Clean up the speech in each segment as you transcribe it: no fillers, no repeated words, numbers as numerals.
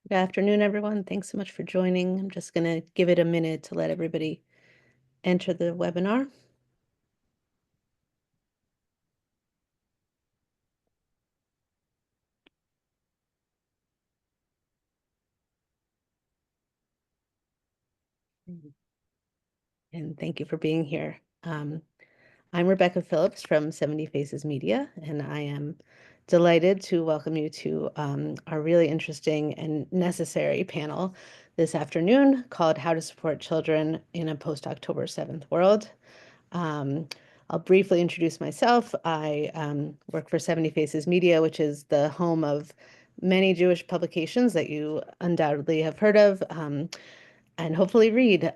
Good afternoon, everyone. Thanks so much for joining. I'm just going to give it a minute to let everybody enter the webinar. And thank you for being here. I'm Rebecca Phillips from 70 Faces Media, and I am delighted to welcome you to our really interesting and necessary panel this afternoon called How to Support Children in a Post-October 7th World. I'll briefly introduce myself. I work for 70 Faces Media, which is the home of many Jewish publications that you undoubtedly have heard of and hopefully read,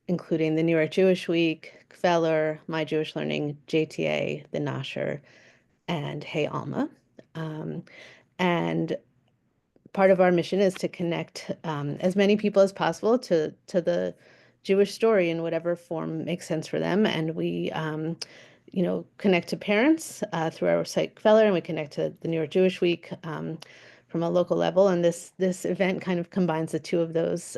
including the New York Jewish Week, Kveller, My Jewish Learning, JTA, The Nasher, and Hey Alma. And part of our mission is to connect as many people as possible to the Jewish story in whatever form makes sense for them. And we, connect to parents through our site Kveller, and we connect to the New York Jewish Week from a local level. And this event kind of combines the two of those.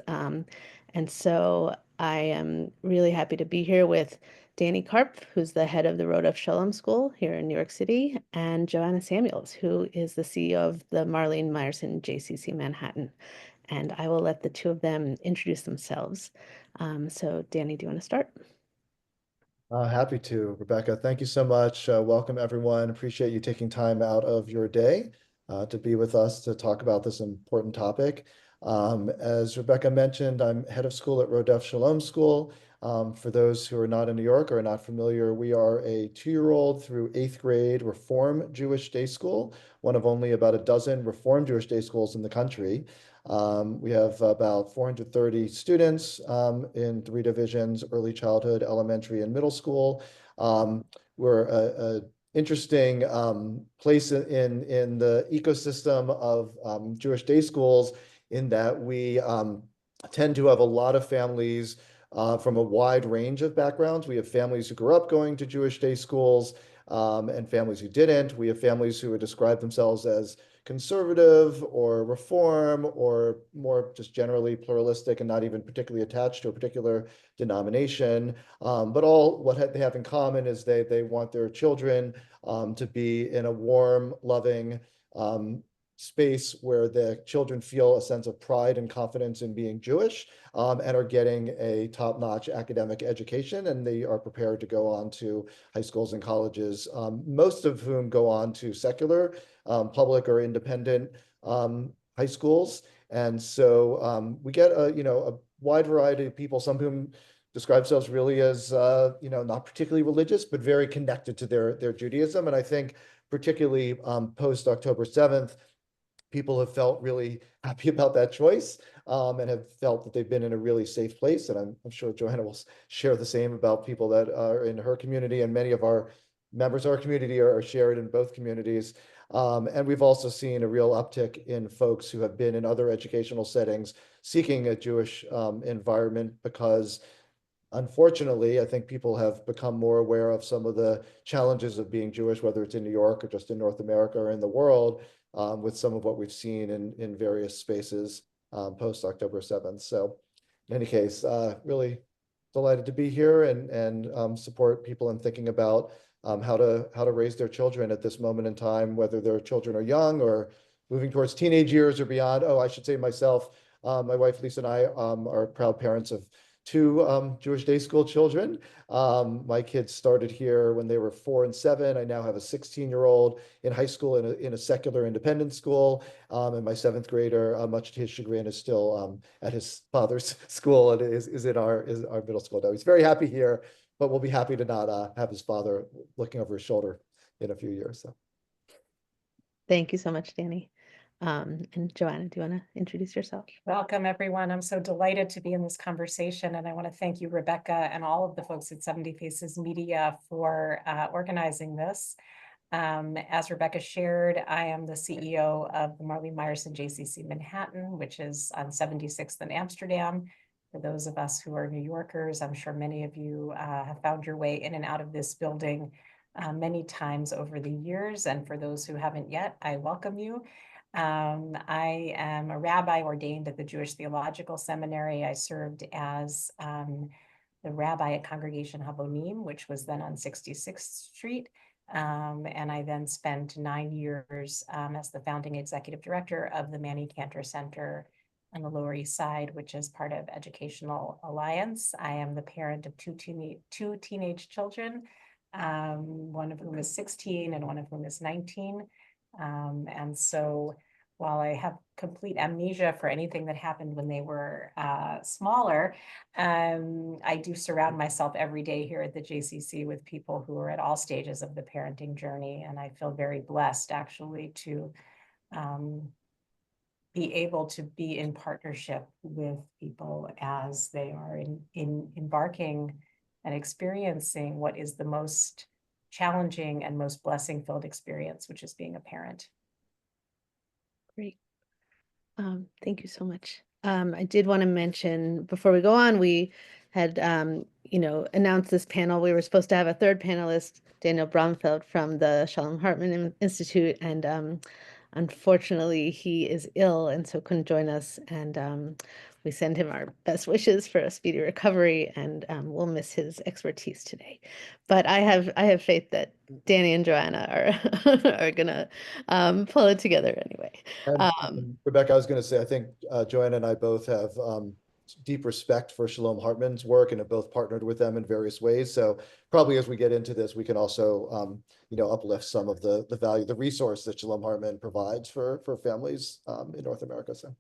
And so I am really happy to be here with Danny Karp, who's the head of the Rodeph Sholom School here in New York City, and Joanna Samuels, who is the CEO of the Marlene Meyerson JCC Manhattan. And I will let the two of them introduce themselves. So Danny, do you want to start? Happy to, Rebecca. Thank you so much. Welcome, everyone. Appreciate you taking time out of your day to be with us to talk about this important topic. As Rebecca mentioned, I'm head of school at Rodeph Shalom School. For those who are not in New York or are not familiar, we are a 2-year-old through 8th grade Reform Jewish day school, one of only about a dozen Reform Jewish day schools in the country. We have about 430 students in 3 divisions: early childhood, elementary, and middle school. We're a interesting place in the ecosystem of Jewish day schools, in that we tend to have a lot of families from a wide range of backgrounds. We have families who grew up going to Jewish day schools and families who didn't. We have families who would describe themselves as conservative or reform or more just generally pluralistic and not even particularly attached to a particular denomination. But all what they have in common is they want their children to be in a warm, loving space where the children feel a sense of pride and confidence in being Jewish, and are getting a top-notch academic education, and they are prepared to go on to high schools and colleges, most of whom go on to secular, public or independent high schools. And so we get a wide variety of people, some of whom describe themselves really as not particularly religious, but very connected to their Judaism. And I think particularly post-October 7th, people have felt really happy about that choice, and have felt that they've been in a really safe place. And I'm sure Joanna will share the same about people that are in her community, and many of our members of our community are shared in both communities. And we've also seen a real uptick in folks who have been in other educational settings seeking a Jewish environment, because unfortunately, I think people have become more aware of some of the challenges of being Jewish, whether it's in New York or just in North America or in the world, with some of what we've seen in various spaces post-October 7th. So in any case, really delighted to be here and support people in thinking about how to raise their children at this moment in time, whether their children are young or moving towards teenage years or beyond. Oh, I should say myself, my wife Lisa and I are proud parents of 2 Jewish day school children. My kids started here when they were 4 and 7. I now have a 16-year-old in high school in a secular independent school. And my 7th grader, much to his chagrin, is still at his father's school and is our middle school now. He's very happy here, but we'll be happy to not have his father looking over his shoulder in a few years. So. Thank you so much, Danny. And Joanna, do you want to introduce yourself? Welcome, everyone. I'm so delighted to be in this conversation, and I want to thank you, Rebecca, and all of the folks at 70 Faces Media for organizing this. As Rebecca shared, I am the CEO of the Marlene Meyerson JCC Manhattan, which is on 76th and Amsterdam. For those of us who are New Yorkers, I'm sure many of you have found your way in and out of this building many times over the years. And for those who haven't yet, I welcome you. I am a rabbi ordained at the Jewish Theological Seminary. I served as the rabbi at Congregation Havonim, which was then on 66th Street. And I then spent 9 years as the founding executive director of the Manny Cantor Center on the Lower East Side, which is part of Educational Alliance. I am the parent of two teenage children, one of whom is 16 and one of whom is 19. And so while I have complete amnesia for anything that happened when they were smaller, I do surround myself every day here at the JCC with people who are at all stages of the parenting journey. And I feel very blessed actually to be able to be in partnership with people as they are embarking and experiencing what is the most challenging and most blessing-filled experience, which is being a parent. Great. Thank you so much. I did want to mention before we go on, we had, announced this panel. We were supposed to have a third panelist, Daniel Bromfeld from the Sholom Hartman Institute, and unfortunately he is ill and so couldn't join us. And we send him our best wishes for a speedy recovery, and we'll miss his expertise today. But I have faith that Danny and Joanna are gonna pull it together anyway. And Rebecca, I was going to say, I think Joanna and I both have deep respect for Shalom Hartman's work and have both partnered with them in various ways. So probably as we get into this, we can also, uplift some of the value, the resource that Shalom Hartman provides for families in North America. So,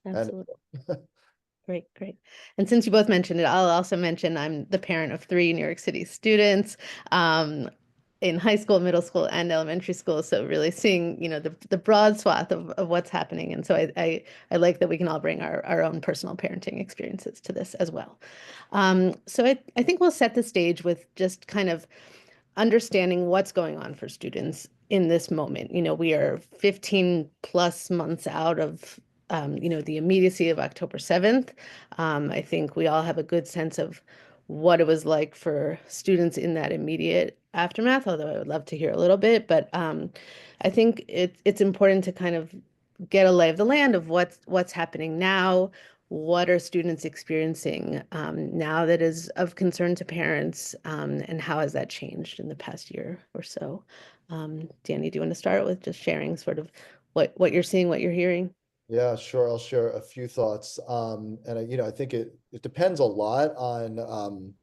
Absolutely. Great, great. And since you both mentioned it, I'll also mention I'm the parent of 3 New York City students in high school, middle school, and elementary school. So really seeing, the broad swath of what's happening. And so I like that we can all bring our own personal parenting experiences to this as well. So I think we'll set the stage with just kind of understanding what's going on for students in this moment. We are 15 plus months out of the immediacy of October 7th. I think we all have a good sense of what it was like for students in that immediate aftermath, although I would love to hear a little bit. But I think it's important to kind of get a lay of the land of what's happening now. What are students experiencing now that is of concern to parents, and how has that changed in the past year or so? Danny, do you want to start with just sharing sort of what you're seeing, what you're hearing? Yeah, sure. I'll share a few thoughts. I think it depends a lot on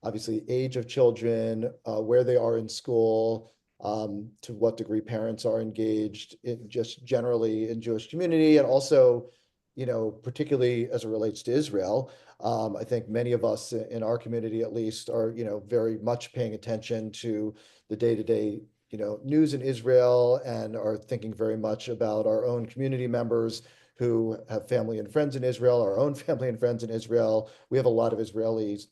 obviously age of children, where they are in school, to what degree parents are engaged in just generally in Jewish community, and also, particularly as it relates to Israel. I think many of us in our community, at least, are, very much paying attention to the day-to-day news in Israel and are thinking very much about our own community members who have family and friends in Israel, our own family and friends in Israel. We have a lot of Israelis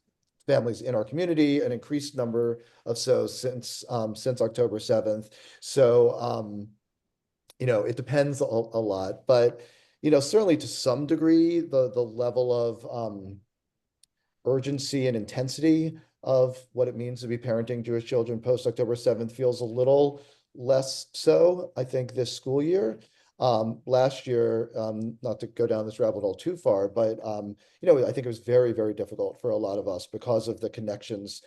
families in our community, an increased number of so since October 7th. So it depends a lot, but certainly to some degree, the level of urgency and intensity of what it means to be parenting Jewish children post October 7th feels a little less so, I think, this school year. Last year, not to go down this rabbit hole too far, but I think it was very, very difficult for a lot of us because of the connections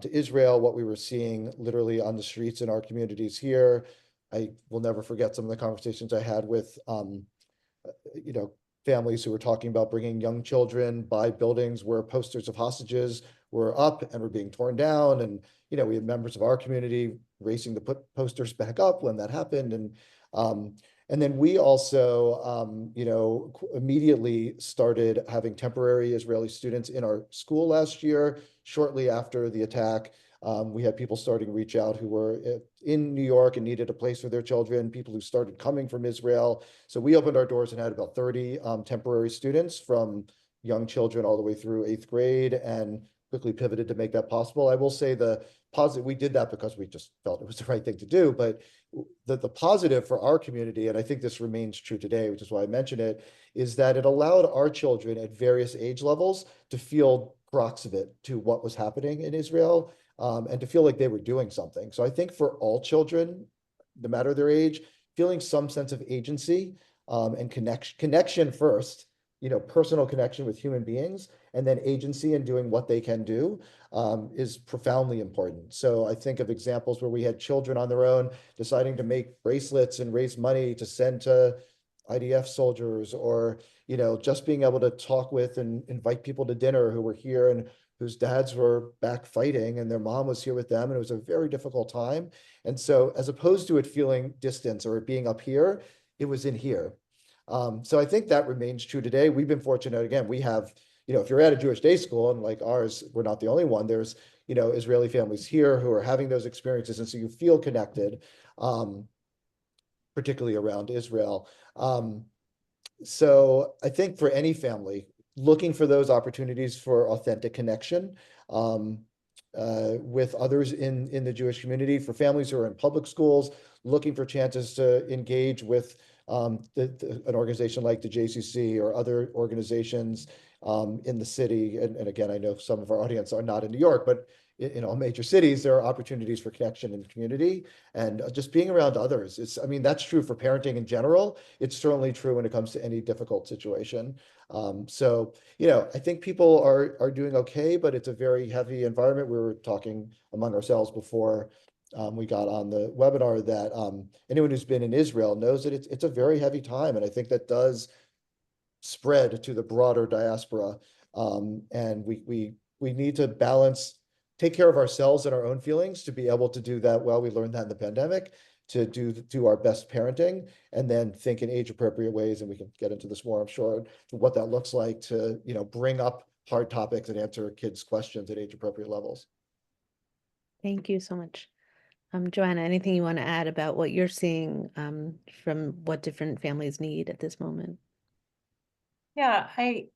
to Israel, what we were seeing literally on the streets in our communities here. I will never forget some of the conversations I had with you know, families who were talking about bringing young children by buildings where posters of hostages were up and were being torn down. And, we had members of our community racing to put posters back up when that happened. And then we also, immediately started having temporary Israeli students in our school last year, shortly after the attack. We had people starting to reach out who were in New York and needed a place for their children, people who started coming from Israel. So we opened our doors and had about 30 temporary students, from young children all the way through 8th grade, and quickly pivoted to make that possible. I will say we did that because we just felt it was the right thing to do, but the positive for our community, and I think this remains true today, which is why I mention it, is that it allowed our children at various age levels to feel proximate to what was happening in Israel, and to feel like they were doing something. So I think for all children, no matter their age, feeling some sense of agency and connection first, personal connection with human beings, and then agency in doing what they can do is profoundly important. So I think of examples where we had children on their own deciding to make bracelets and raise money to send to IDF soldiers, or just being able to talk with and invite people to dinner who were here and whose dads were back fighting and their mom was here with them, and it was a very difficult time. And so as opposed to it feeling distance or it being up here, it was in here. So I think that remains true today. We've been fortunate, again, we have, if you're at a Jewish day school, and like ours, we're not the only one, there's, Israeli families here who are having those experiences. And so you feel connected, particularly around Israel. So I think for any family, looking for those opportunities for authentic connection with others in the Jewish community, for families who are in public schools, looking for chances to engage with an organization like the JCC or other organizations in the city. And again, I know some of our audience are not in New York, but in all major cities, there are opportunities for connection in the community and just being around others. I mean, that's true for parenting in general. It's certainly true when it comes to any difficult situation. So, I think people are doing okay, but it's a very heavy environment. We were talking among ourselves before we got on the webinar that anyone who's been in Israel knows that it's a very heavy time. And I think that does spread to the broader diaspora. And we need to take care of ourselves and our own feelings to be able to do that well. We learned that in the pandemic, to do our best parenting, and then think in age appropriate ways. And we can get into this more, I'm sure, to what that looks like to, bring up hard topics and answer kids' questions at age appropriate levels. Thank you so much. Joanna, anything you want to add about what you're seeing from what different families need at this moment? Yeah, I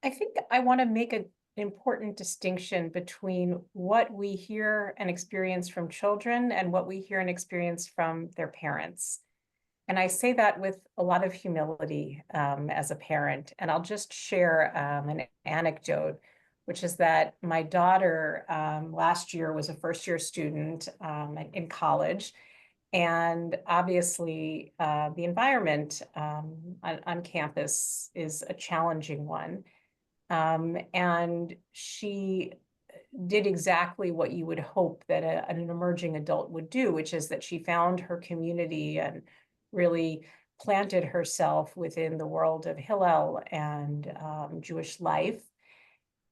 think I want to make an important distinction between what we hear and experience from children and what we hear and experience from their parents. And I say that with a lot of humility as a parent. And I'll just share an anecdote, which is that my daughter last year was a first-year student in college. And obviously, the environment on campus is a challenging one. And she did exactly what you would hope that an emerging adult would do, which is that she found her community and really planted herself within the world of Hillel and Jewish life.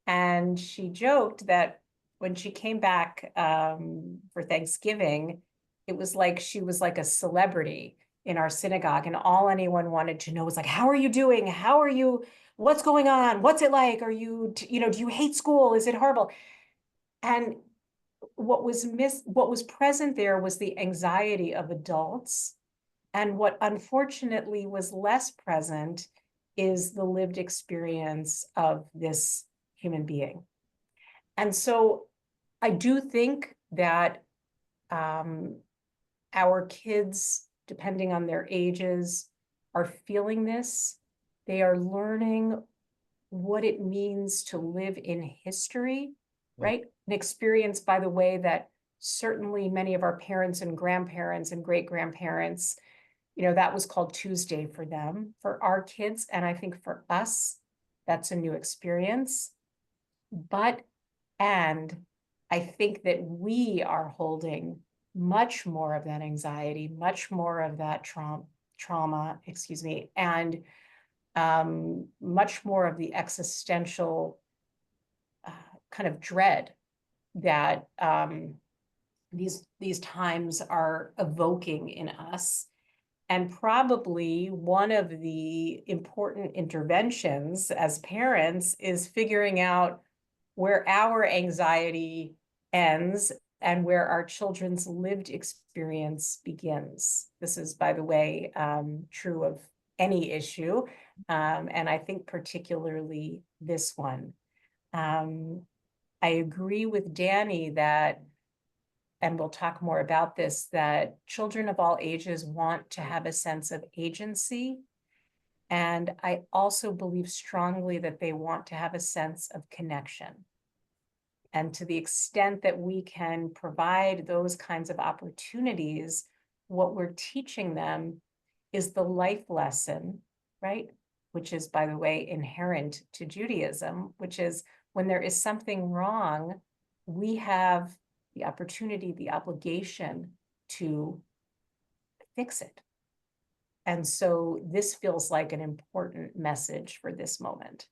And she joked that when she came back for Thanksgiving, it was like she was like a celebrity in our synagogue, and all anyone wanted to know was like, how are you doing? How are you? What's going on? What's it like? Are you, do you hate school? Is it horrible? And what was present there was the anxiety of adults. And what unfortunately was less present is the lived experience of this human being. And so I do think that our kids, depending on their ages, are feeling this. They are learning what it means to live in history, right? An experience, by the way, that certainly many of our parents and grandparents and great-grandparents, that was called Tuesday for them. For our kids, and I think for us, that's a new experience. And I think that we are holding much more of that anxiety, much more of that trauma, and much more of the existential kind of dread that these times are evoking in us. And probably one of the important interventions as parents is figuring out where our anxiety ends and where our children's lived experience begins. This is, by the way, true of any issue, and I think particularly this one. I agree with Danny that, and we'll talk more about this, that children of all ages want to have a sense of agency. And I also believe strongly that they want to have a sense of connection. And to the extent that we can provide those kinds of opportunities, what we're teaching them is the life lesson, right? Which is, by the way, inherent to Judaism, which is when there is something wrong, we have the opportunity, the obligation to fix it. And so this feels like an important message for this moment.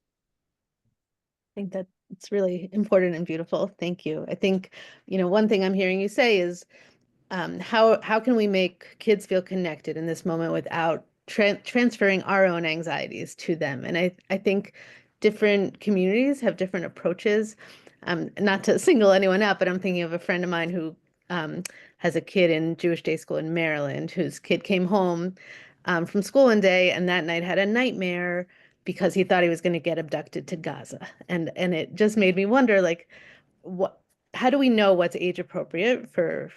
I think that it's really important and beautiful. Thank you. I think, one thing I'm hearing you say is how can we make kids feel connected in this moment without transferring our own anxieties to them? And I think different communities have different approaches. Not to single anyone out, but I'm thinking of a friend of mine who has a kid in Jewish day school in Maryland, whose kid came home from school one day and that night had a nightmare because he thought he was going to get abducted to Gaza. And it just made me wonder, like, what how do we know what's age appropriate for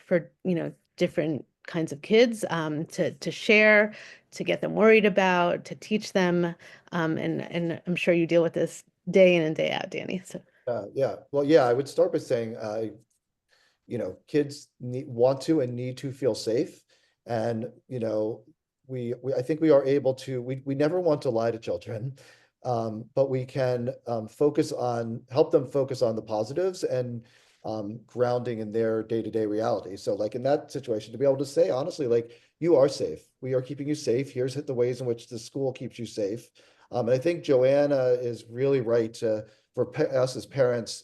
different kinds of kids to share, to get them worried about, to teach them, and I'm sure you deal with this day in and day out, Danny. So Yeah. Well, yeah, I would start by saying, kids want to and need to feel safe. And, I think we are able to, we never want to lie to children, but we can help them focus on the positives and grounding in their day-to-day reality. So like in that situation, to be able to say, honestly, like, you are safe. We are keeping you safe. Here's the ways in which the school keeps you safe. And I think Joanna is really right for us as parents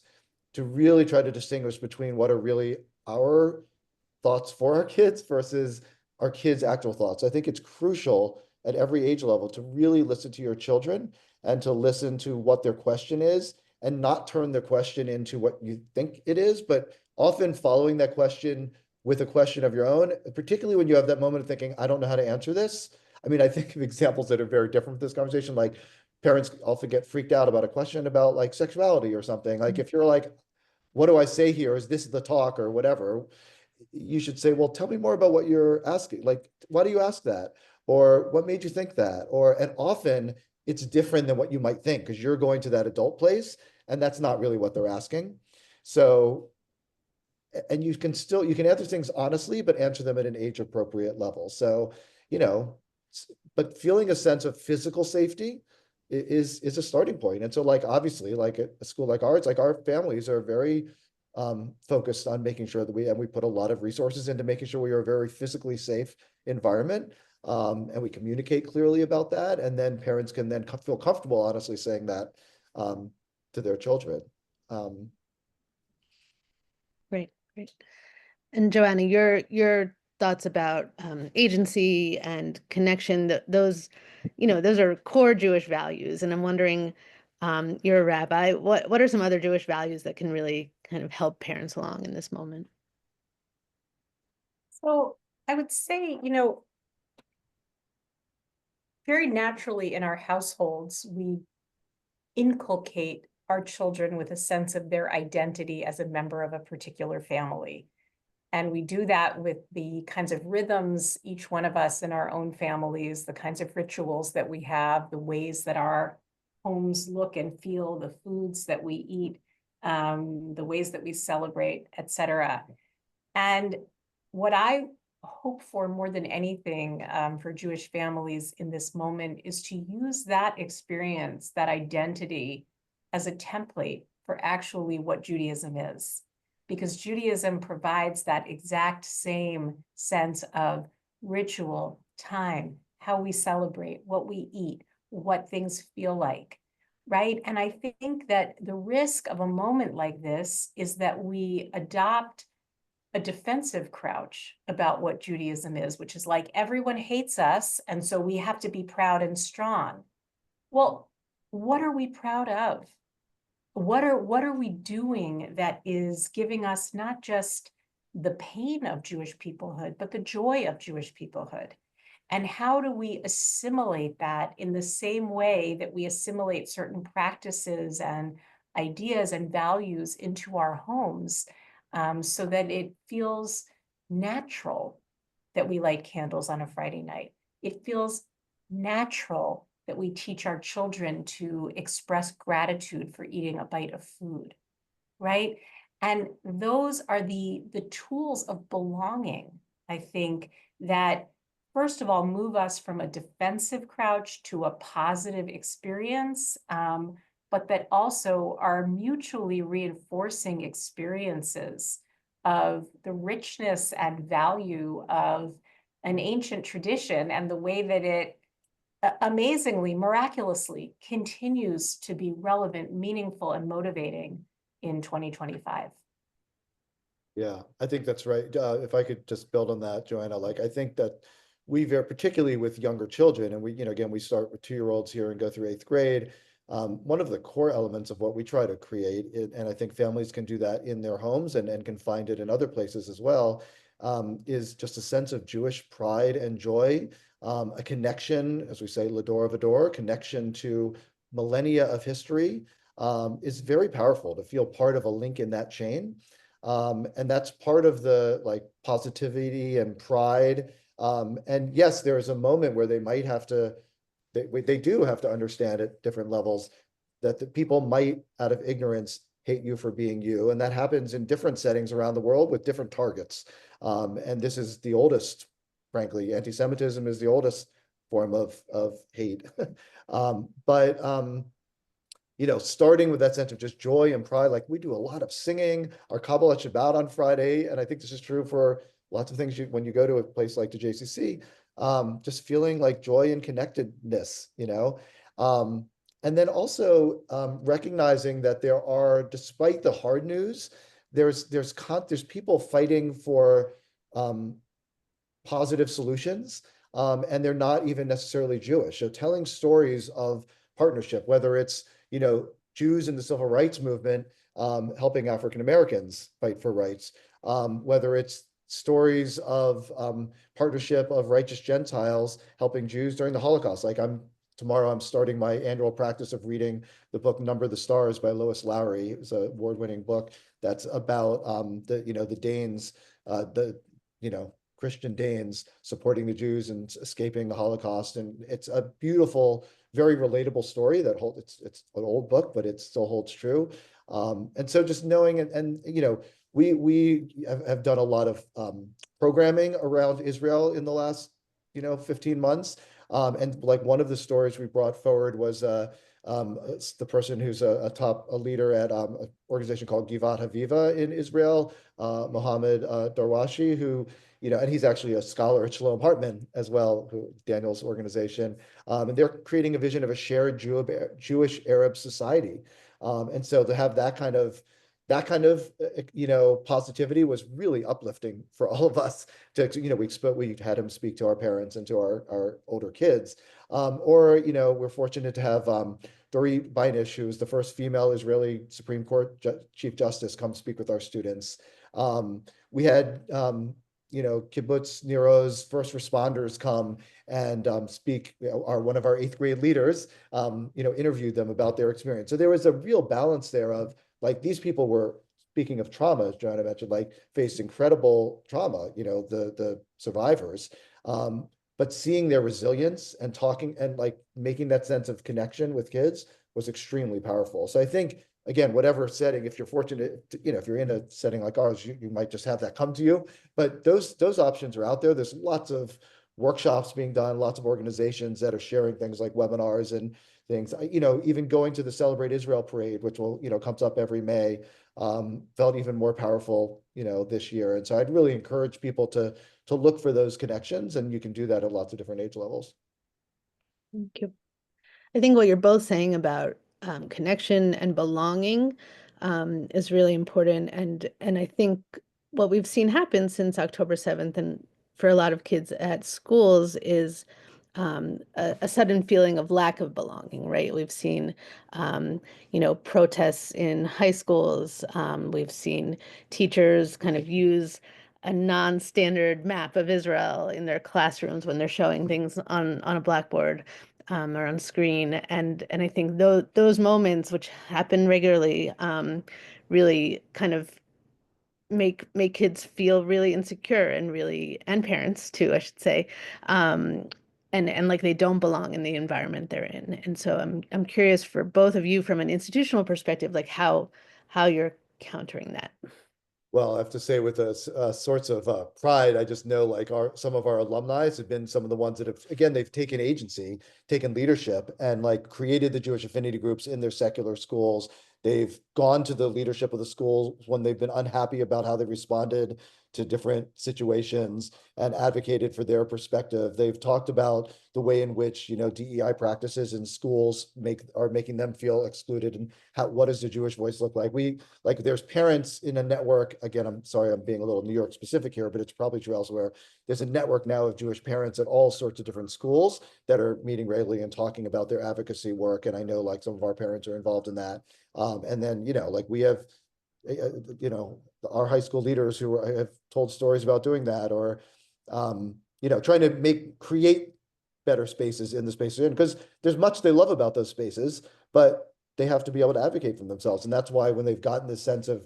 to really try to distinguish between what are really our thoughts for our kids versus our kids' actual thoughts. I think it's crucial at every age level to really listen to your children and to listen to what their question is and not turn the question into what you think it is, but often following that question with a question of your own, particularly when you have that moment of thinking, I don't know how to answer this. I mean, I think of examples that are very different from this conversation, like parents often get freaked out about a question about like sexuality or something. Like if you're like, what do I say here? Is this the talk or whatever? You should say, well, tell me more about what you're asking. Like, why do you ask that? Or what made you think that? And often it's different than what you might think because you're going to that adult place and that's not really what they're asking. So, and you can answer things honestly, but answer them at an age appropriate level. So, you know, but feeling a sense of physical safety is a starting point. And so like, obviously, like at a school like ours, like our families are very focused on making sure that we put a lot of resources into making sure we are a very physically safe environment. And we communicate clearly about that. And then parents can then feel comfortable, honestly, saying that to their children. great, great. And Joanna, your thoughts about agency and connection, those are core Jewish values. And I'm wondering, you're a rabbi, what are some other Jewish values that can really kind of help parents along in this moment? So I would say, very naturally in our households, we inculcate our children with a sense of their identity as a member of a particular family. And we do that with the kinds of rhythms, each one of us in our own families, the kinds of rituals that we have, the ways that our homes look and feel, the foods that we eat, the ways that we celebrate, etc. And what I hope for more than anything for Jewish families in this moment is to use that experience, that identity, as a template for actually what Judaism is. Because Judaism provides that exact same sense of ritual, time, how we celebrate, what we eat, what things feel like, right? And I think that the risk of a moment like this is that we adopt a defensive crouch about what Judaism is, which is like everyone hates us, and so we have to be proud and strong. Well, what are we proud of? What are we doing that is giving us not just the pain of Jewish peoplehood, but the joy of Jewish peoplehood? And how do we assimilate that in the same way that we assimilate certain practices and ideas and values into our homes, so that it feels natural that we light candles on a Friday night? It feels natural that we teach our children to express gratitude for eating a bite of food, right? And those are the tools of belonging, I think, that first of all, move us from a defensive crouch to a positive experience, but that also are mutually reinforcing experiences of the richness and value of an ancient tradition and the way that it amazingly, miraculously continues to be relevant, meaningful, and motivating in 2025. Yeah, I think that's right. If I could just build on that, Joanna, like I think that we very particularly with younger children, and we, again, we start with 2-year-olds here and go through 8th grade. One of the core elements of what we try to create, and I think families can do that in their homes and can find it in other places as well, is just a sense of Jewish pride and joy, a connection, as we say, Lador of Ador, connection to millennia of history, is very powerful to feel part of a link in that chain. And that's part of the like positivity and pride. And yes, there is a moment where they might have to, they do have to understand at different levels that the people might, out of ignorance, hate you for being you. And that happens in different settings around the world with different targets. And this is the oldest, frankly, anti-Semitism is the oldest form of hate. But starting with that sense of just joy and pride, like we do a lot of singing, our Kabbalah Shabbat on Friday, and I think this is true for lots of things when you go to a place like the JCC, just feeling like joy and connectedness, and then also recognizing that there are, despite the hard news, there's people fighting for positive solutions, and they're not even necessarily Jewish. So telling stories of partnership, whether it's Jews in the civil rights movement helping African Americans fight for rights, whether it's stories of partnership of righteous Gentiles helping Jews during the Holocaust. Like tomorrow I'm starting my annual practice of reading the book Number the Stars by Lois Lowry. It's an award-winning book that's about the Danes, Christian Danes supporting the Jews and escaping the Holocaust. And it's a beautiful, very relatable story that it's an old book, but it still holds true. And so just knowing, we have done a lot of programming around Israel in the last, 15 months. And like one of the stories we brought forward was it's the person who's a leader at an organization called Givat Haviva in Israel, Mohammed Darwashi, who, and he's actually a scholar at Sholom Hartman as well, Daniel's organization. And they're creating a vision of a shared Jewish Arab society. And so to have that kind of positivity was really uplifting for all of us we had him speak to our parents and to our older kids. We're fortunate to have Dori Beinish, who is the first female Israeli Supreme Court Chief Justice, come speak with our students. We had Kibbutz Nero's first responders come and speak. One of our 8th grade leaders, interviewed them about their experience. So there was a real balance there of like these people were, speaking of trauma, as Joanna mentioned, like faced incredible trauma, the survivors, but seeing their resilience and talking and like making that sense of connection with kids was extremely powerful. So I think, again, whatever setting, if you're fortunate, if you're in a setting like ours, you might just have that come to you. But those options are out there. There's lots of workshops being done, lots of organizations that are sharing things like webinars and things. Even going to the Celebrate Israel parade, which will, comes up every May, felt even more powerful, this year. And so I'd really encourage people to look for those connections, and you can do that at lots of different age levels. Thank you. I think what you're both saying about connection and belonging is really important. And I think what we've seen happen since October 7th and for a lot of kids at schools is a sudden feeling of lack of belonging, right? We've seen, protests in high schools. We've seen teachers kind of use a non-standard map of Israel in their classrooms when they're showing things on a blackboard or on screen. And I think those moments, which happen regularly, really kind of make kids feel really insecure and parents too, I should say, um, and like they don't belong in the environment they're in. And so I'm curious for both of you from an institutional perspective, like how you're countering that. Well, I have to say with sorts of pride, I just know like some of our alumni have been some of the ones that have, again, they've taken agency, taken leadership, and like created the Jewish affinity groups in their secular schools. They've gone to the leadership of the schools when they've been unhappy about how they responded to different situations and advocated for their perspective. They've talked about the way in which, DEI practices in schools are making them feel excluded, and what does the Jewish voice look like? There's parents in a network. Again, I'm sorry, I'm being a little New York specific here, but it's probably true elsewhere. There's a network now of Jewish parents at all sorts of different schools that are meeting regularly and talking about their advocacy work. And I know like some of our parents are involved in that. And then, like we have, our high school leaders who have told stories about doing that, or, trying to create better spaces in the spaces, because there's much they love about those spaces, but they have to be able to advocate for themselves. And that's why when they've gotten this sense of,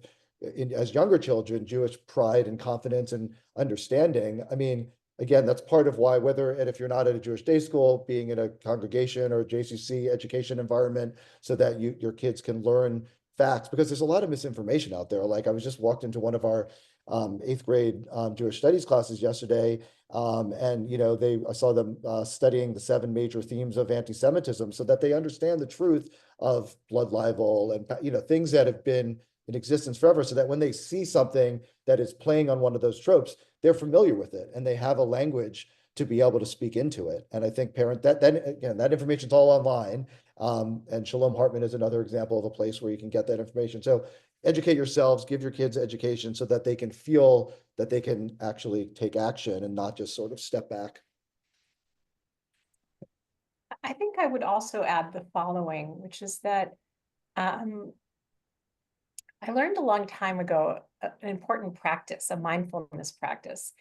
as younger children, Jewish pride and confidence and understanding, I mean, again, that's part of why, and if you're not at a Jewish day school, being in a congregation or a JCC education environment, so that your kids can learn facts, because there's a lot of misinformation out there. Like I was just walked into one of our 8th grade Jewish studies classes yesterday, and I saw them studying the 7 major themes of anti-Semitism, so that they understand the truth of blood libel and things that have been in existence forever, so that when they see something that is playing on one of those tropes, they're familiar with it and they have a language to be able to speak into it. And I think that information's all online. And Sholom Hartman is another example of a place where you can get that information. So educate yourselves, give your kids education so that they can feel that they can actually take action and not just sort of step back. I think I would also add the following, which is that I learned a long time ago an important practice, a mindfulness practice.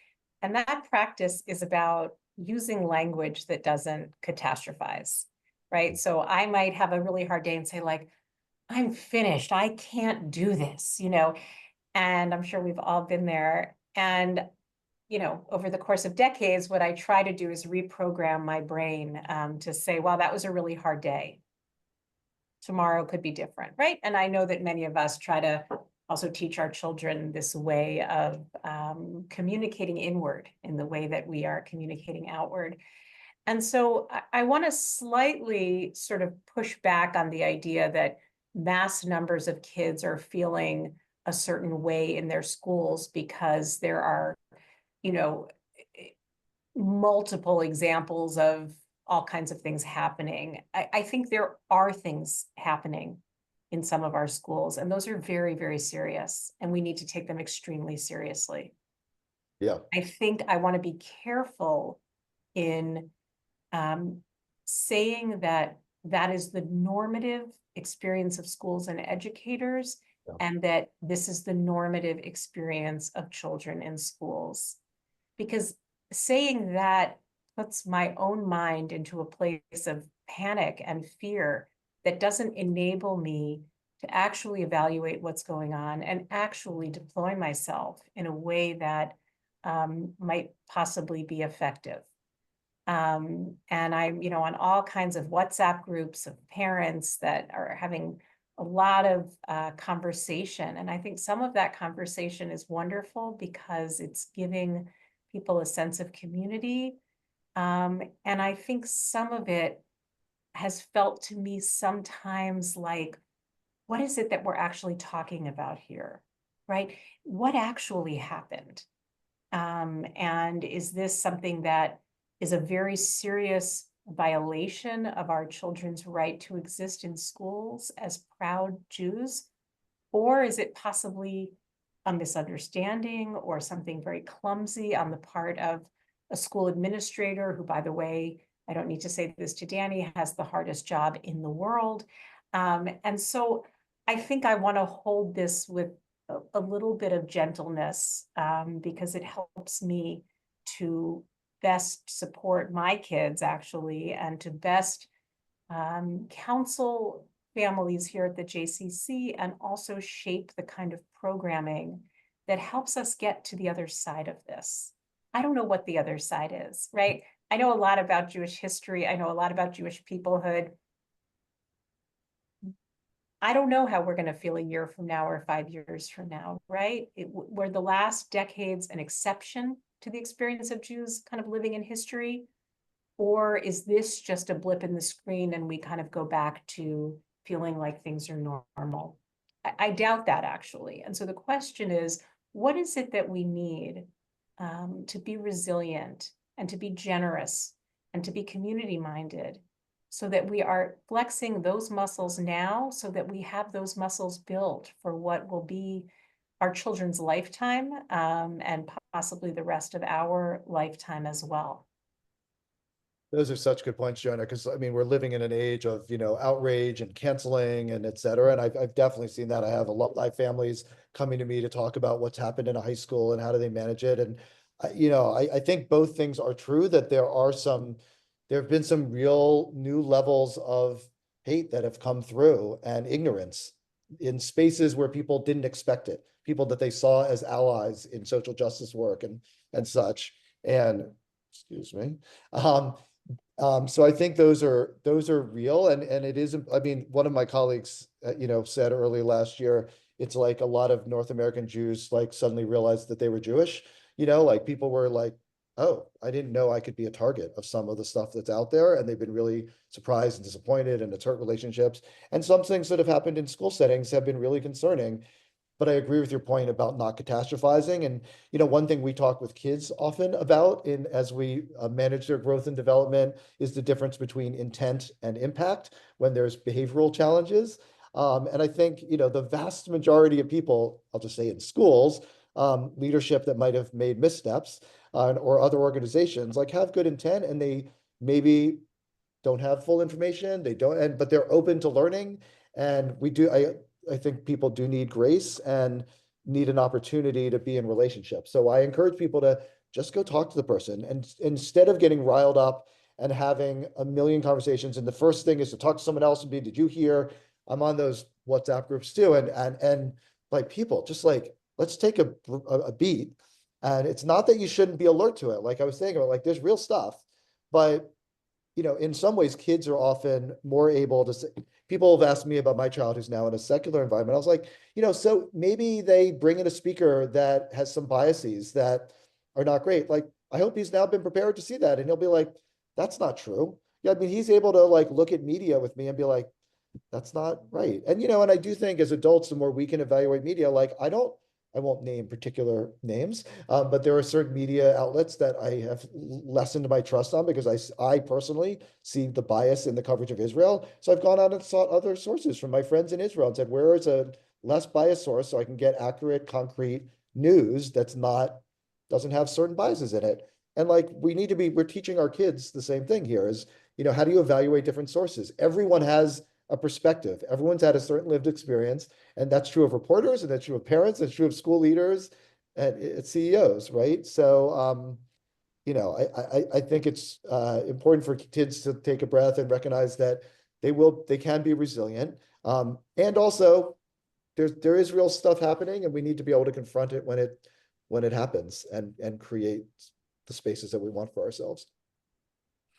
And that practice is about using language that doesn't catastrophize, right? So I might have a really hard day and say like, I'm finished, I can't do this, and I'm sure we've all been there. And, over the course of decades, what I try to do is reprogram my brain to say, wow, that was a really hard day. Tomorrow could be different, right? And I know that many of us try to also teach our children this way of communicating inward in the way that we are communicating outward. And so I want to slightly sort of push back on the idea that mass numbers of kids are feeling a certain way in their schools because there are, multiple examples of all kinds of things happening. I think there are things happening in some of our schools, and those are very, very serious, and we need to take them extremely seriously. Yeah. I think I want to be careful in saying that that is the normative experience of schools and educators, Yeah. and that this is the normative experience of children in schools. Because saying that puts my own mind into a place of panic and fear that doesn't enable me to actually evaluate what's going on and actually deploy myself in a way that might possibly be effective. And I'm, on all kinds of WhatsApp groups of parents that are having a lot of conversation. And I think some of that conversation is wonderful because it's giving people a sense of community. And I think some of it has felt to me sometimes like, what is it that we're actually talking about here, right? What actually happened? And is this something that is a very serious violation of our children's right to exist in schools as proud Jews? Or is it possibly a misunderstanding or something very clumsy on the part of a school administrator who, by the way, I don't need to say this to Danny, has the hardest job in the world. And so I think I want to hold this with a little bit of gentleness because it helps me to best support my kids actually, and to best counsel families here at the JCC and also shape the kind of programming that helps us get to the other side of this. I don't know what the other side is, right? I know a lot about Jewish history. I know a lot about Jewish peoplehood. I don't know how we're going to feel a year from now or 5 years from now, right? Were the last decades an exception to the experience of Jews kind of living in history? Or is this just a blip in the screen and we kind of go back to feeling like things are normal? I doubt that, actually. And so the question is, what is it that we need to be resilient and to be generous and to be community minded, so that we are flexing those muscles now, so that we have those muscles built for what will be our children's lifetime, and possibly the rest of our lifetime as well. Those are such good points, Jonah, because I mean, we're living in an age of, outrage and canceling and et cetera. And I've definitely seen that. I have a lot of my families coming to me to talk about what's happened in a high school and how do they manage it. And, I think both things are true, that there have been some real new levels of hate that have come through, and ignorance in spaces where people didn't expect it, people that they saw as allies in social justice work and such. And excuse me. So I think those are real, and it is. I mean, one of my colleagues, said early last year, it's like a lot of North American Jews like suddenly realized that they were Jewish. Like people were like, "Oh, I didn't know I could be a target of some of the stuff that's out there," and they've been really surprised and disappointed, and it's hurt relationships. And some things that have happened in school settings have been really concerning. But I agree with your point about not catastrophizing. And, one thing we talk with kids often about as we manage their growth and development is the difference between intent and impact when there's behavioral challenges. And I think, the vast majority of people, I'll just say in schools, leadership that might have made missteps, or other organizations, like, have good intent, and they maybe don't have full information. They don't, but they're open to learning. And I think people do need grace and need an opportunity to be in relationships. So I encourage people to just go talk to the person, and instead of getting riled up and having a million conversations. And the first thing is to talk to someone else and be, did you hear? I'm on those WhatsApp groups too. And like, people just like, let's take a beat. And it's not that you shouldn't be alert to it. Like I was saying about, like, there's real stuff, but in some ways, kids are often more able to say, people have asked me about my child who's now in a secular environment. I was like, so maybe they bring in a speaker that has some biases that are not great. Like, I hope he's now been prepared to see that. And he'll be like, that's not true. Yeah, I mean, he's able to like look at media with me and be like, that's not right. And, and I do think as adults, the more we can evaluate media, like, I won't name particular names, but there are certain media outlets that I have lessened my trust on because I personally see the bias in the coverage of Israel. So I've gone out and sought other sources from my friends in Israel and said, where is a less biased source so I can get accurate, concrete news doesn't have certain biases in it. And like, we're teaching our kids the same thing here is, how do you evaluate different sources? Everyone has a perspective. Everyone's had a certain lived experience. And that's true of reporters, and that's true of parents, that's true of school leaders and CEOs, right? So, I think it's important for kids to take a breath and recognize that they can be resilient. And also, there is real stuff happening, and we need to be able to confront it when it happens, and create the spaces that we want for ourselves.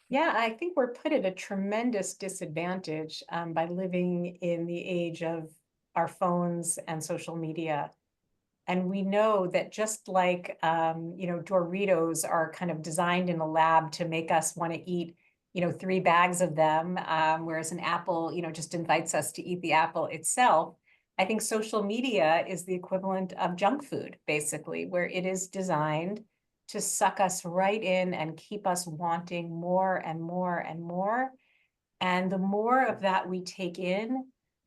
Yeah, I think we're put at a tremendous disadvantage by living in the age of our phones and social media. And we know that just like, Doritos are kind of designed in a lab to make us want to eat, 3 bags of them, whereas an apple, just invites us to eat the apple itself. I think social media is the equivalent of junk food, basically, where it is designed to suck us right in and keep us wanting more and more and more. And the more of that we take in,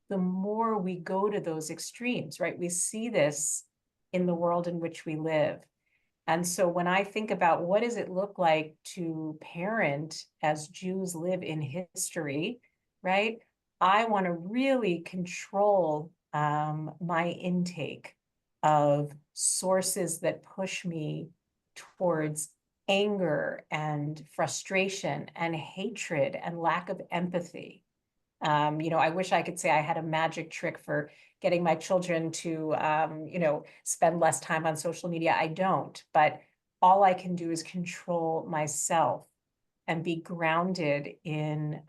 the more we go to those extremes, right? We see this in the world in which we live. And so when I think about what does it look like to parent as Jews live in history, right? I want to really control my intake of sources that push me towards anger and frustration and hatred and lack of empathy. I wish I could say I had a magic trick for getting my children to, spend less time on social media. I don't, but all I can do is control myself and be grounded in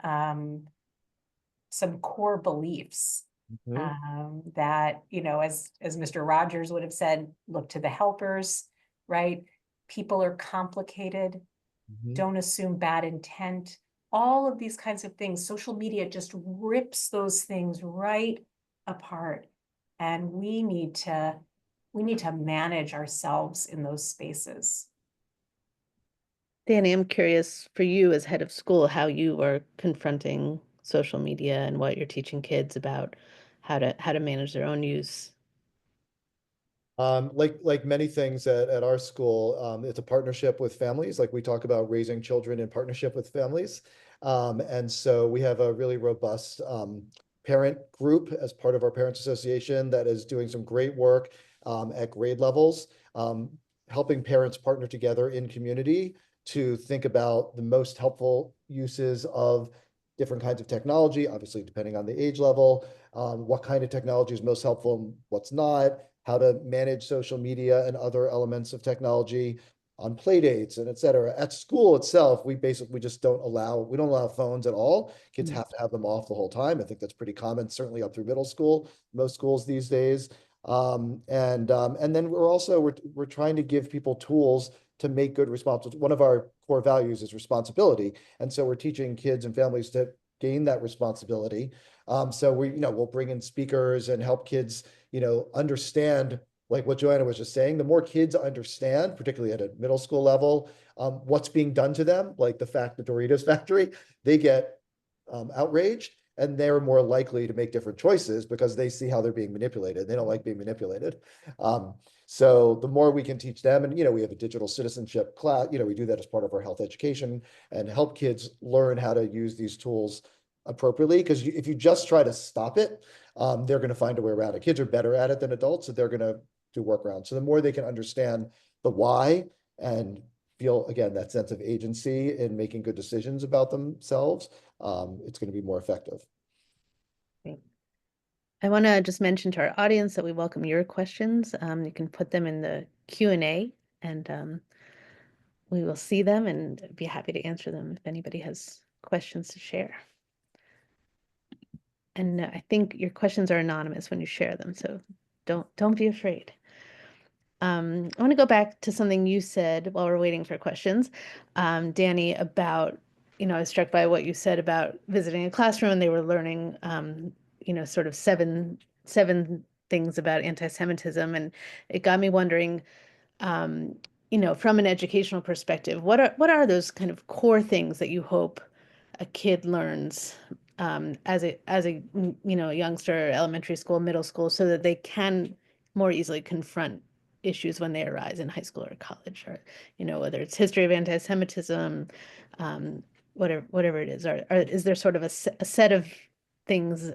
some core beliefs Mhm. That, as Mr. Rogers would have said, look to the helpers, right? People are complicated. Mhm. Don't assume bad intent. All of these kinds of things. Social media just rips those things right apart. And we need to manage ourselves in those spaces. Danny, I'm curious for you as head of school, how you are confronting social media and what you're teaching kids about how to manage their own use. Like many things at our school, it's a partnership with families. Like we talk about raising children in partnership with families. And so we have a really robust parent group as part of our Parents Association that is doing some great work at grade levels, helping parents partner together in community to think about the most helpful uses of different kinds of technology, obviously depending on the age level, what kind of technology is most helpful and what's not, how to manage social media and other elements of technology on play dates and et cetera. At school itself, we just we don't allow phones at all. Kids Mm. have to have them off the whole time. I think that's pretty common, certainly up through middle school, most schools these days. And then we're trying to give people tools to make good responsible. One of our core values is responsibility. And so we're teaching kids and families to gain that responsibility. So we'll bring in speakers and help kids understand, like what Joanna was just saying. The more kids understand, particularly at a middle school level, what's being done to them, like the fact the Doritos factory, they get outraged and they're more likely to make different choices because they see how they're being manipulated. They don't like being manipulated. Um, so the more we can teach them, and we have a digital citizenship class, we do that as part of our health education and help kids learn how to use these tools appropriately. Because if you just try to stop it, they're going to find a way around it. Kids are better at it than adults, so they're going to do workarounds. So the more they can understand the why and feel, again, that sense of agency in making good decisions about themselves, it's going to be more effective. Great. I want to just mention to our audience that we welcome your questions. You can put them in the Q&A and we will see them and be happy to answer them if anybody has questions to share. And I think your questions are anonymous when you share them, so don't be afraid. I want to go back to something you said while we're waiting for questions, Danny, about, I was struck by what you said about visiting a classroom and they were learning, sort of seven things about anti-Semitism, and it got me wondering, um, from an educational perspective, what are those kind of core things that you hope a kid learns as a youngster, elementary school, middle school, so that they can more easily confront issues when they arise in high school or college, or whether it's history of anti-Semitism, um, whatever it is, or is there sort of a set of things,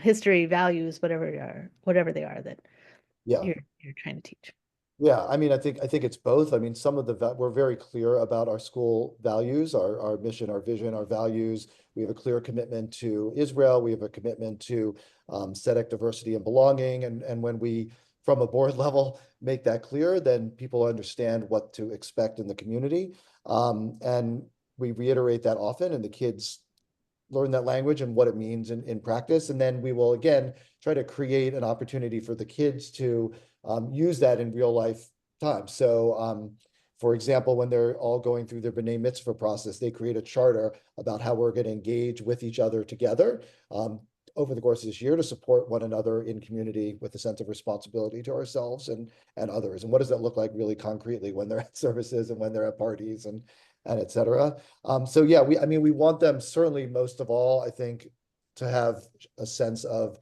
history, values, whatever they are that Yeah. you're trying to teach? Yeah, I mean, I think it's both. I mean, we're very clear about our school values, our mission, our vision, our values. We have a clear commitment to Israel. We have a commitment to aesthetic diversity and belonging. And when we, from a board level, make that clear, then people understand what to expect in the community. And we reiterate that often, and the kids learn that language and what it means in practice. And then we will, again, try to create an opportunity for the kids to use that in real life time. So, for example, when they're all going through their B'nai Mitzvah process, they create a charter about how we're going to engage with each other together over the course of this year to support one another in community with a sense of responsibility to ourselves and others. And what does that look like really concretely when they're at services and when they're at parties and et cetera. So yeah, I mean, we want them certainly most of all, I think, to have a sense of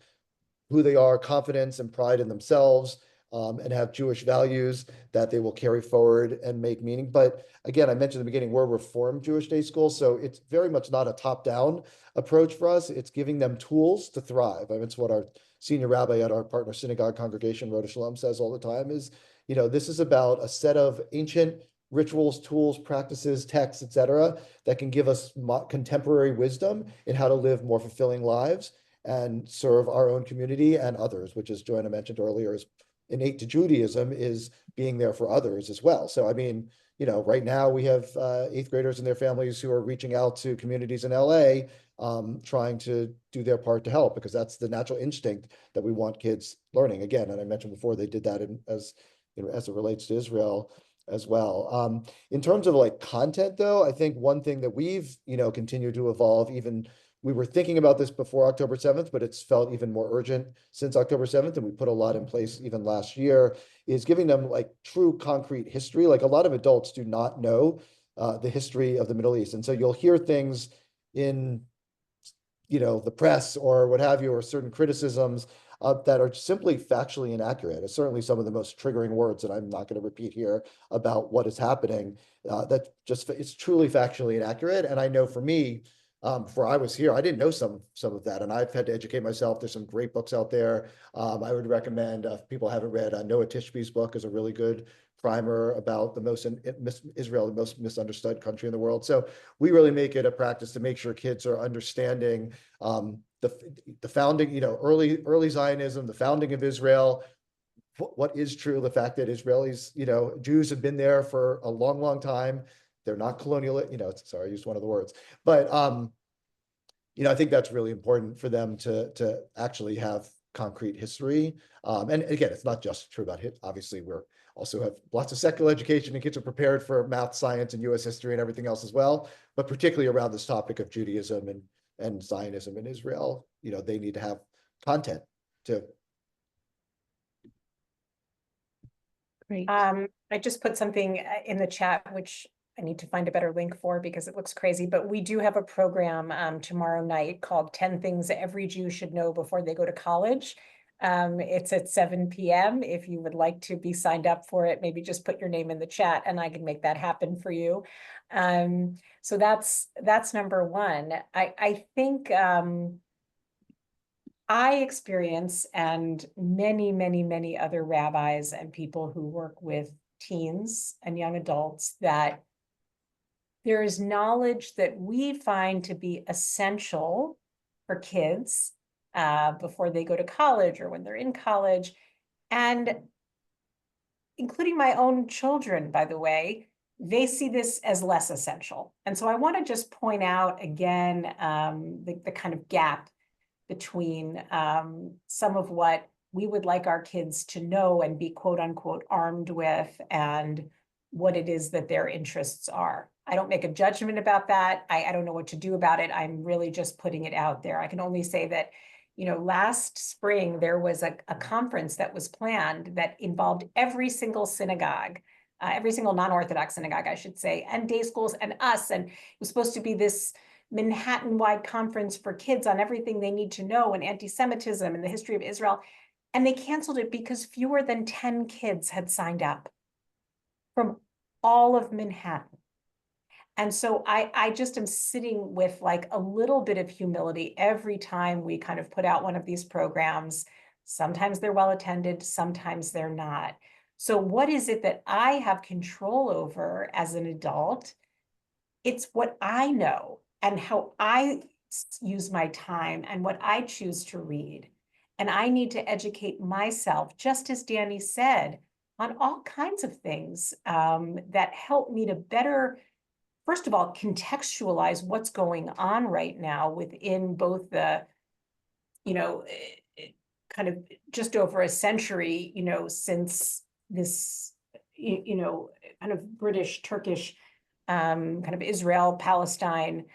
who they are, confidence and pride in themselves, and have Jewish values that they will carry forward and make meaning. But again, I mentioned in the beginning, we're a Reformed Jewish day school, so it's very much not a top-down approach for us. It's giving them tools to thrive. I mean, it's what our senior rabbi at our partner synagogue congregation, Rodeph Sholom, says all the time is, this is about a set of ancient rituals, tools, practices, texts, et cetera, that can give us contemporary wisdom in how to live more fulfilling lives and serve our own community and others, which, as Joanna mentioned earlier, is innate to Judaism, is being there for others as well. So, I mean, right now we have eighth graders and their families who are reaching out to communities in LA trying to do their part to help, because that's the natural instinct that we want kids learning. Again, and I mentioned before, they did that as as it relates to Israel as well. In terms of like content, though, I think one thing that we've continued to evolve, even we were thinking about this before October 7th, but it's felt even more urgent since October 7th, and we put a lot in place even last year, is giving them like true concrete history. Like a lot of adults do not know the history of the Middle East. And so you'll hear things in the press or what have you, or certain criticisms that are simply factually inaccurate. It's certainly some of the most triggering words that I'm not going to repeat here about what is happening. That just it's truly factually inaccurate. And I know for me, before I was here, I didn't know some of that, and I've had to educate myself. There's some great books out there. I would recommend, if people haven't read, Noah Tishby's book is a really good primer about Israel, the most misunderstood country in the world. So we really make it a practice to make sure kids are understanding the founding, early Zionism, the founding of Israel, what is true, the fact that Israelis, Jews have been there for a long, long time. They're not colonial, sorry, I used one of the words, but I think that's really important for them to actually have concrete history. And again, it's not just true about it. Obviously, we're also have lots of secular education, and kids are prepared for math, science, and US history and everything else as well. But particularly around this topic of Judaism and Zionism in Israel, they need to have content too. Great. I just put something in the chat, which I need to find a better link for because it looks crazy, but we do have a program tomorrow night called 10 Things Every Jew Should Know Before They Go to College. It's at 7 p.m. If you would like to be signed up for it, maybe just put your name in the chat and I can make that happen for you. So that's number one. I think I experience, and many, many, many other rabbis and people who work with teens and young adults, that there is knowledge that we find to be essential for kids before they go to college or when they're in college, and including my own children, by the way, they see this as less essential. And so I want to just point out again the kind of gap between some of what we would like our kids to know and be quote unquote armed with, and what it is that their interests are. I don't make a judgment about that. I don't know what to do about it. I'm really just putting it out there. I can only say that, last spring there was a conference that was planned that involved every single synagogue, every single non-Orthodox synagogue, I should say, and day schools and us. And it was supposed to be this Manhattan-wide conference for kids on everything they need to know and anti-Semitism and the history of Israel. And they canceled it because fewer than 10 kids had signed up from all of Manhattan. And so I just am sitting with like a little bit of humility every time we kind of put out one of these programs. Sometimes they're well attended, sometimes they're not. So what is it that I have control over as an adult? It's what I know and how I use my time and what I choose to read. And I need to educate myself, just as Danny said, on all kinds of things that help me to better, first of all, contextualize what's going on right now within both the, kind of just over a century, since this, kind of British, Turkish, kind of Israel, Palestine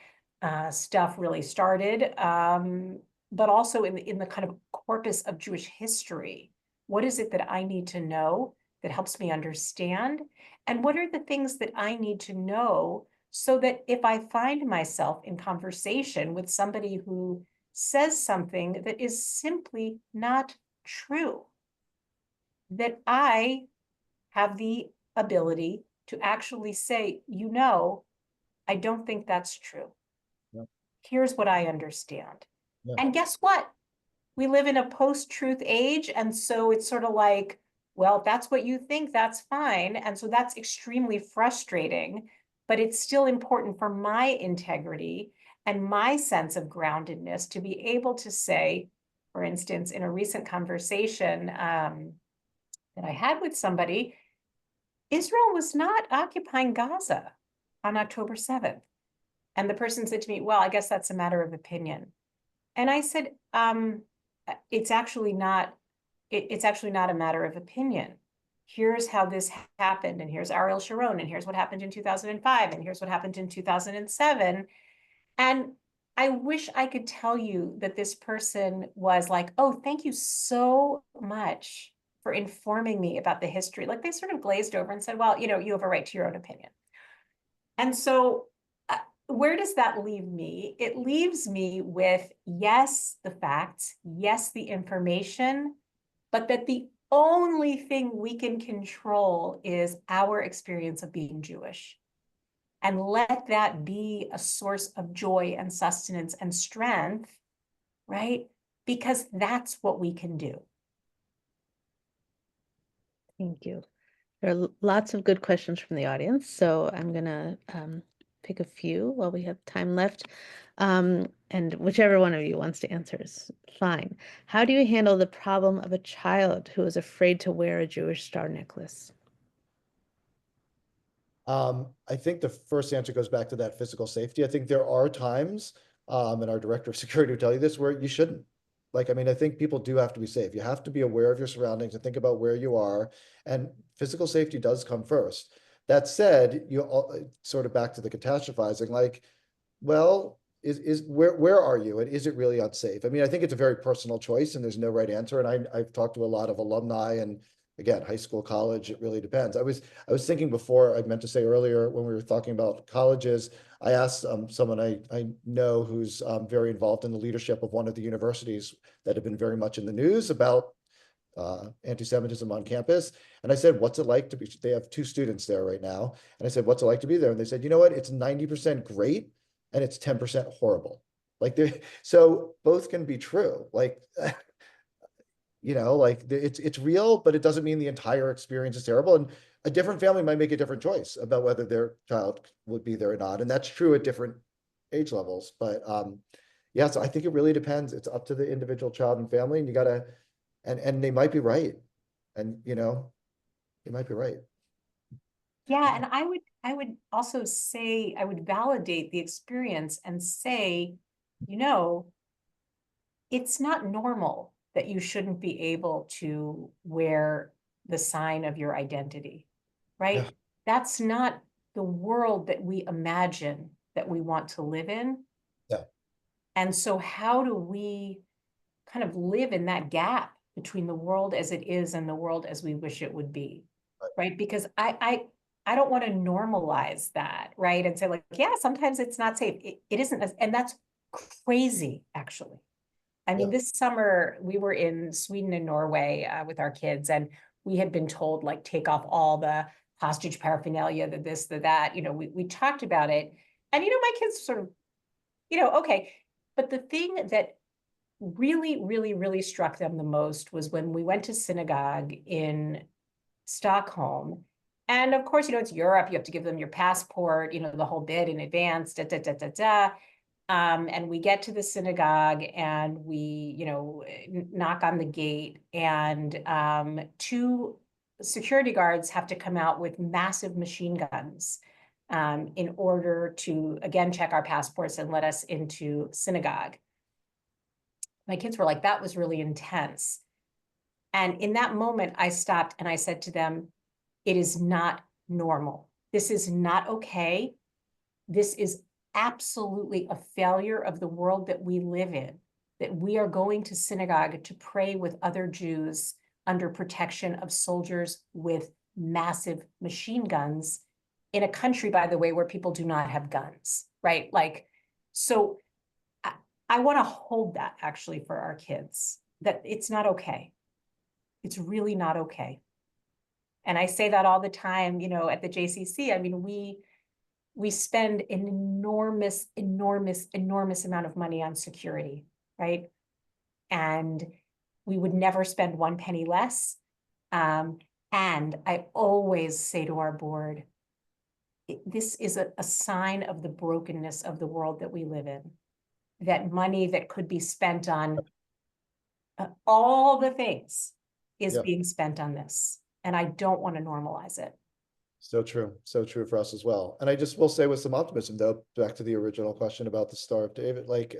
stuff really started, but also in the kind of corpus of Jewish history. What is it that I need to know that helps me understand? And what are the things that I need to know so that if I find myself in conversation with somebody who says something that is simply not true, that I have the ability to actually say, I don't think that's true. Yeah. Here's what I understand. Yeah. And guess what? We live in a post-truth age. And so it's sort of like, well, if that's what you think, that's fine. And so that's extremely frustrating, but it's still important for my integrity and my sense of groundedness to be able to say, for instance, in a recent conversation that I had with somebody, Israel was not occupying Gaza on October 7th. And the person said to me, well, I guess that's a matter of opinion. And I said, it's actually not, it's actually not a matter of opinion. Here's how this happened, and here's Ariel Sharon, and here's what happened in 2005, and here's what happened in 2007. And I wish I could tell you that this person was like, oh, thank you so much for informing me about the history. Like, they sort of glazed over and said, well, you know, you have a right to your own opinion. And so where does that leave me? It leaves me with, yes, the facts, yes, the information, but that the only thing we can control is our experience of being Jewish. And let that be a source of joy and sustenance and strength, right? Because that's what we can do. Thank you. There are lots of good questions from the audience, so I'm gonna pick a few while we have time left. And whichever one of you wants to answer is fine. How do you handle the problem of a child who is afraid to wear a Jewish star necklace? I think the first answer goes back to that physical safety. I think there are times, and our director of security will tell you this, where you shouldn't. Like, I mean, I think people do have to be safe. You have to be aware of your surroundings and think about where you are, and physical safety does come first. That said, sort of back to the catastrophizing, like, well, is where are you, and is it really unsafe? I mean, I think it's a very personal choice, and there's no right answer. And I've talked to a lot of alumni, and again, high school, college, it really depends. I was thinking before, I meant to say earlier when we were talking about colleges, I asked someone I know who's very involved in the leadership of one of the universities that have been very much in the news about anti-Semitism on campus. And I said, what's it like to be, they have 2 students there right now. And I said, what's it like to be there? And they said, you know what, it's 90% great and it's 10% horrible. Like, so both can be true. Like, you know, like it's real, but it doesn't mean the entire experience is terrible. And a different family might make a different choice about whether their child would be there or not. And that's true at different age levels. But yeah, so I think it really depends. It's up to the individual child and family, and you gotta, and they might be right. And you know, they might be right. Yeah, and I would also say, I would validate the experience and say, you know, it's not normal that you shouldn't be able to wear the sign of your identity, right? Yeah. That's not the world that we imagine that we want to live in. Yeah. And so how do we kind of live in that gap between the world as it is and the world as we wish it would be, right? Because I don't want to normalize that, right? And say like, yeah, sometimes it's not safe. It isn't, and that's crazy, actually. I mean, Yeah. this summer we were in Sweden and Norway with our kids, and we had been told like take off all the hostage paraphernalia, the this, the that. You know, we talked about it, and you know, my kids sort of, you know, okay. But the thing that really, really, really struck them the most was when we went to synagogue in Stockholm. And of course, you know, it's Europe. You have to give them your passport, you know, the whole bit in advance, da, da, da, da, da. And we get to the synagogue and we, you know, knock on the gate, and 2 security guards have to come out with massive machine guns in order to, again, check our passports and let us into synagogue. My kids were like, that was really intense. And in that moment, I stopped and I said to them, it is not normal. This is not okay. This is absolutely a failure of the world that we live in, that we are going to synagogue to pray with other Jews under protection of soldiers with massive machine guns in a country, by the way, where people do not have guns, right? Like, so I want to hold that actually for our kids, that it's not okay. It's really not okay. And I say that all the time, you know, at the JCC. I mean, we spend an enormous, enormous, enormous amount of money on security, right? And we would never spend 1 penny less. And I always say to our board, this is a sign of the brokenness of the world that we live in. That money that could be spent on all the things is Yeah. being spent on this. And I don't want to normalize it. So true for us as well. And I just will say with some optimism, though, back to the original question about the Star of David, like,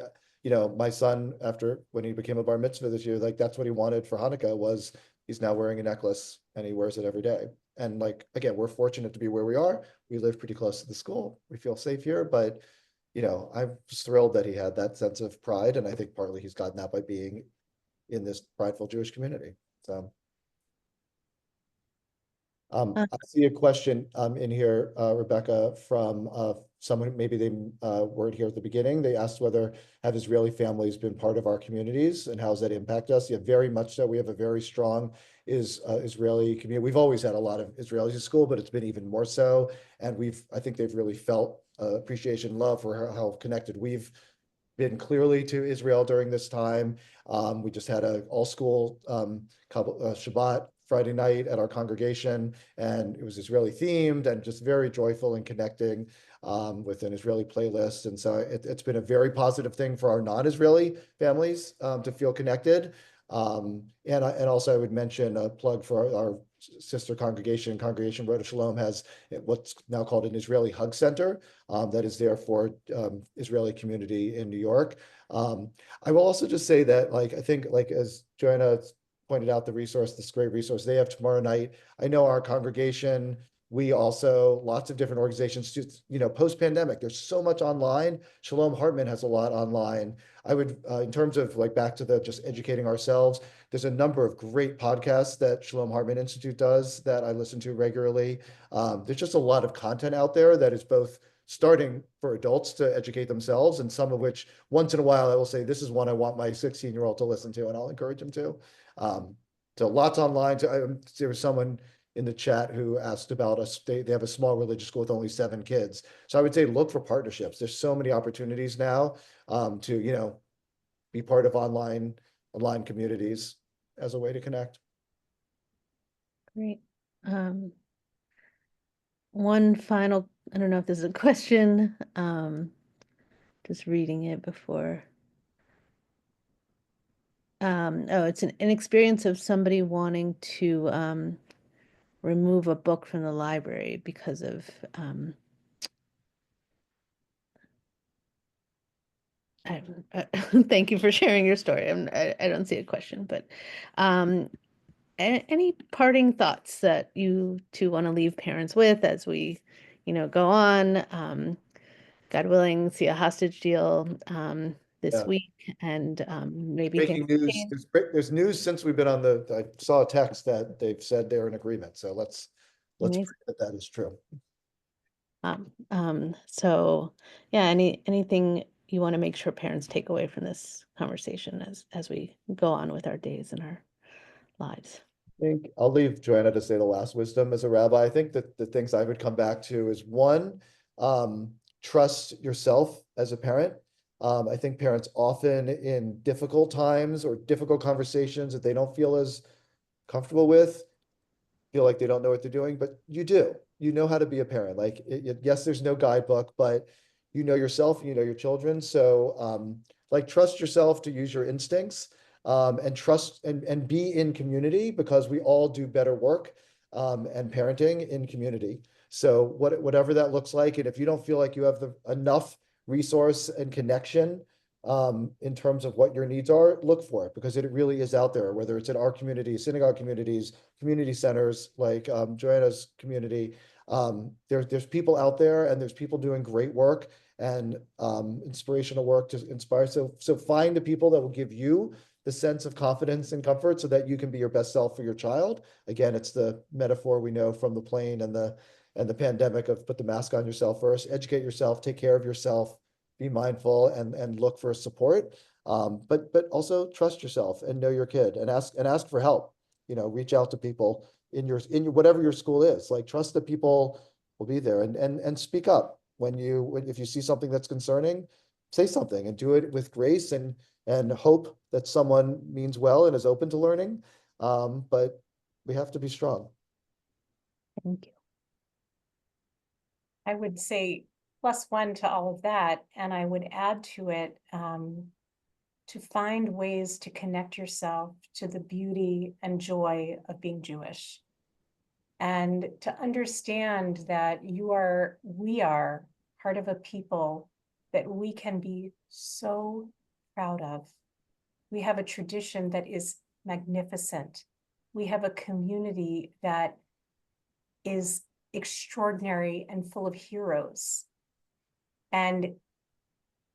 my son, after when he became a bar mitzvah this year, like that's what he wanted for Hanukkah was he's now wearing a necklace and he wears it every day. And like, again, we're fortunate to be where we are. We live pretty close to the school. We feel safe here, but I'm just thrilled that he had that sense of pride. And I think partly he's gotten that by being in this prideful Jewish community. So. Uh, I see a question in here, Rebecca, from someone, maybe they weren't here at the beginning. They asked whether have Israeli families been part of our communities and how does that impact us? Yeah, very much so. We have a very strong Israeli community. We've always had a lot of Israelis at school, but it's been even more so. And I think they've really felt appreciation, love for how connected we've been clearly to Israel during this time. We just had an all-school Shabbat Friday night at our congregation, and it was Israeli themed and just very joyful and connecting with an Israeli playlist. And so it's been a very positive thing for our non-Israeli families to feel connected. And also I would mention a plug for our sister congregation. Congregation Rodeph Sholom has what's now called an Israeli Hug Center that is there for Israeli community in New York. I will also just say that, like, I think, like, as Joanna pointed out, this great resource they have tomorrow night. I know our congregation, we also, lots of different organizations, post-pandemic, there's so much online. Shalom Hartman has a lot online. I would, in terms of like back to the just educating ourselves, there's a number of great podcasts that Shalom Hartman Institute does that I listen to regularly. There's just a lot of content out there that is both starting for adults to educate themselves, and some of which once in a while I will say, this is one I want my 16-year-old to listen to, and I'll encourage him to. So lots online. There was someone in the chat who asked about us. They have a small religious school with only 7 kids. So I would say look for partnerships. There's so many opportunities now to be part of online communities as a way to connect. Great. One final, I don't know if this is a question, just reading it before. Oh, it's an experience of somebody wanting to remove a book from the library because of thank you for sharing your story. I don't see a question, but any parting thoughts that you two want to leave parents with as we, go on? God willing, see a hostage deal this Yeah. week, and maybe things Breaking news. change. There's news since we've been on I saw a text that they've said they're in agreement. So let's Amazing. pray that is true. So yeah, anything you want to make sure parents take away from this conversation as we go on with our days and our lives? I think I'll leave Joanna to say the last wisdom as a rabbi. I think that the things I would come back to is one, trust yourself as a parent. I think parents often in difficult times or difficult conversations that they don't feel as comfortable with, feel like they don't know what they're doing, but you do. You know how to be a parent. Like, yes, there's no guidebook, but you know yourself, you know your children. So, like, trust yourself to use your instincts, and trust and be in community, because we all do better work, and parenting in community. So whatever that looks like, and if you don't feel like you have enough resource and connection, in terms of what your needs are, look for it, because it really is out there, whether it's in our community, synagogue communities, community centers, like Joanna's community. There's people out there, and there's people doing great work and inspirational work to inspire. So find the people that will give you the sense of confidence and comfort so that you can be your best self for your child. Again, it's the metaphor we know from the plane and the pandemic of put the mask on yourself first, educate yourself, take care of yourself, be mindful, and look for support. But also trust yourself and know your kid, and ask for help. Reach out to people in your whatever your school is. Like, trust that people will be there, and speak up if you see something that's concerning. Say something and do it with grace, and hope that someone means well and is open to learning. But we have to be strong. Thank you. I would say +1 to all of that, and I would add to it to find ways to connect yourself to the beauty and joy of being Jewish. and to understand that we are part of a people that we can be so proud of. We have a tradition that is magnificent. We have a community that is extraordinary and full of heroes. And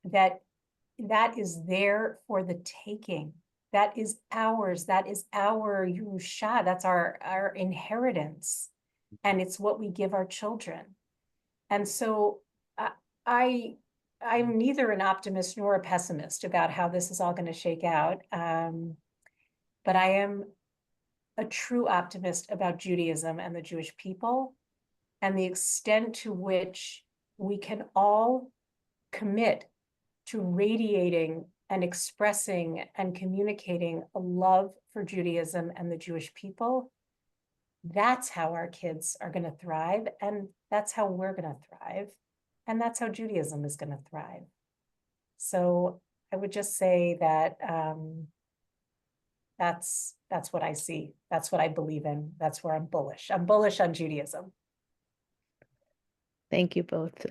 that is there for the taking. That is ours. That is our Yerusha. That's our inheritance. And it's what we give our children. And so I'm neither an optimist nor a pessimist about how this is all going to shake out. But I am a true optimist about Judaism and the Jewish people and the extent to which we can all commit to radiating and expressing and communicating a love for Judaism and the Jewish people. That's how our kids are going to thrive, and that's how we're going to thrive, and that's how Judaism is going to thrive. So I would just say that that's what I see. That's what I believe in. That's where I'm bullish. I'm bullish on Judaism. Thank you both.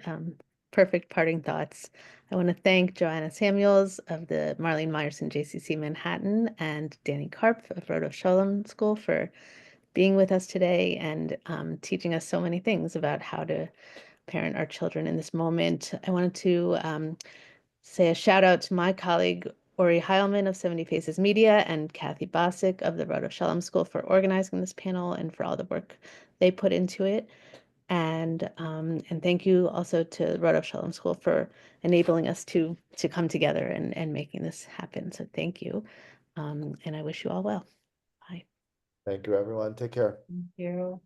Perfect parting thoughts. I want to thank Joanna Samuels of the Marlene Meyerson JCC Manhattan and Danny Karp of Rodeph Sholom School for being with us today and teaching us so many things about how to parent our children in this moment. I wanted to say a shout out to my colleague Ori Heilman of 70 Faces Media and Kathy Bosick of the Rodeph Sholom School for organizing this panel and for all the work they put into it. And thank you also to Rodeph Sholom School for enabling us to come together and making this happen. So thank you. And I wish you all well. Bye. Thank you, everyone. Take care. Thank you.